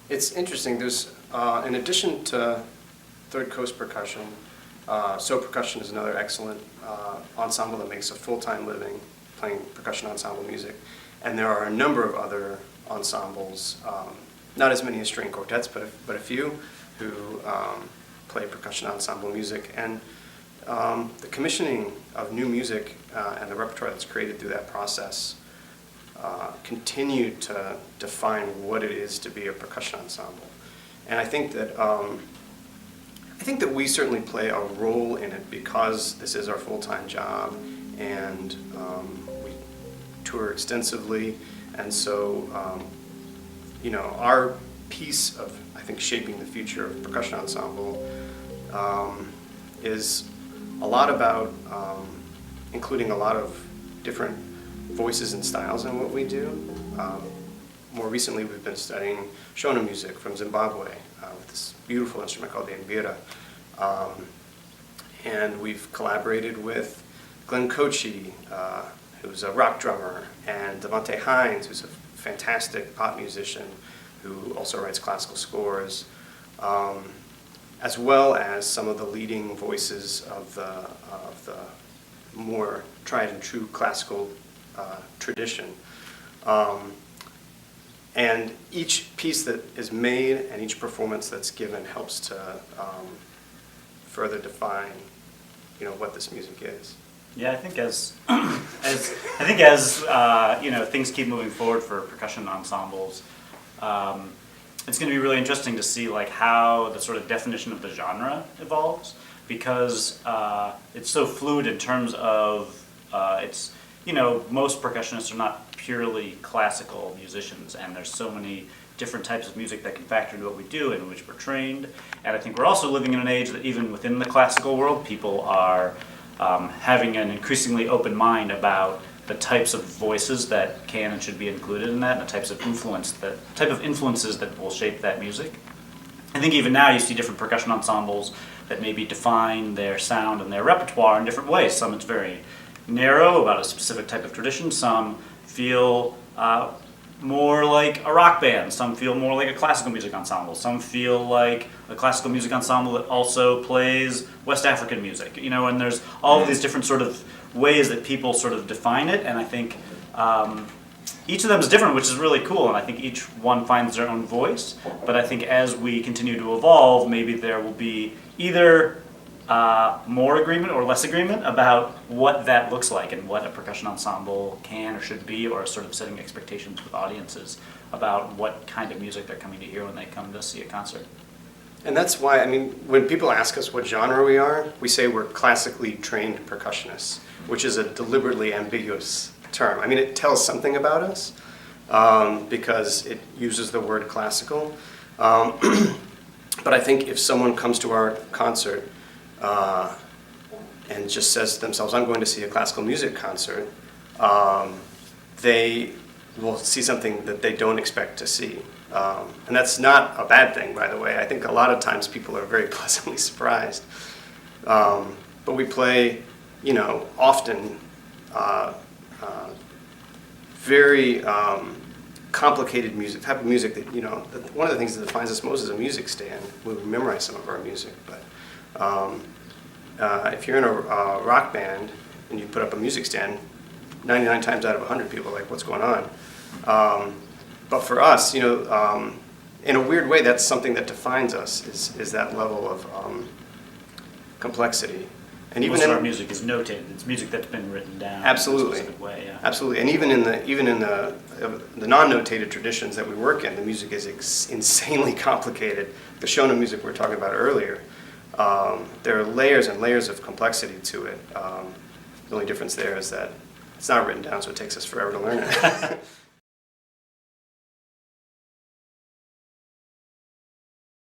It's interesting. There's, in addition to Third Coast Percussion, So Percussion is another excellent ensemble that makes a full-time living playing percussion ensemble music. And there are a number of other ensembles, not as many as string quartets, but a few, who play percussion ensemble music. And the commissioning of new music and the repertoire that's created through that process continue to define what it is to be a percussion ensemble. And I think that we certainly play a role in it because this is our full-time job, and we tour extensively, and so you know, our piece of, I think, shaping the future of percussion ensemble is a lot about including a lot of different voices and styles in what we do. More recently, we've been studying Shona music from Zimbabwe with this beautiful instrument called the mbira. And we've collaborated with Glenn Kochi, who's a rock drummer, and Devante Hines, who's a fantastic pop musician who also writes classical scores, as well as some of the leading voices of the more tried and true classical tradition. And each piece that is made and each performance that's given helps to further define, you know, what this music is. Yeah, I think as you know, things keep moving forward for percussion ensembles, it's going to be really interesting to see like how the sort of definition of the genre evolves, because it's so fluid in terms of it's, you know, most percussionists are not purely classical musicians, and there's so many different types of music that can factor into what we do and in which we're trained. And I think we're also living in an age that even within the classical world, people are having an increasingly open mind about the types of voices that can and should be included in that, and the type of influences that will shape that music. I think even now you see different percussion ensembles that maybe define their sound and their repertoire in different ways. Some it's very narrow about a specific type of tradition. Some feel more like a rock band. Some feel more like a classical music ensemble. Some feel like a classical music ensemble that also plays West African music. You know, and there's all of these different sort of ways that people sort of define it, and I think each of them is different, which is really cool, and I think each one finds their own voice. But I think as we continue to evolve, maybe there will be either more agreement or less agreement about what that looks like and what a percussion ensemble can or should be, or sort of setting expectations with audiences about what kind of music they're coming to hear when they come to see a concert. And that's why, I mean, when people ask us what genre we are, we say we're classically trained percussionists, which is a deliberately ambiguous term. I mean, it tells something about us because it uses the word classical. But I think if someone comes to our concert and just says to themselves, I'm going to see a classical music concert, they will see something that they don't expect to see. And that's not a bad thing, by the way. I think a lot of times people are very pleasantly surprised. But we play, you know, often very complicated music, type of music that, you know, one of the things that defines us most is a music stand. We memorize some of our music, but if you're in a rock band and you put up a music stand, 99 times out of 100 people are like, what's going on? But for us, you know, in a weird way, that's something that defines us, is that level of complexity. And even most of our music is notated. It's music that's been written down. Absolutely. In a specific way, yeah. Absolutely. And even in the non-notated traditions that we work in, the music is insanely complicated. The Shona music we were talking about earlier, there are layers and layers of complexity to it. The only difference there is that it's not written down, so it takes us forever to learn it.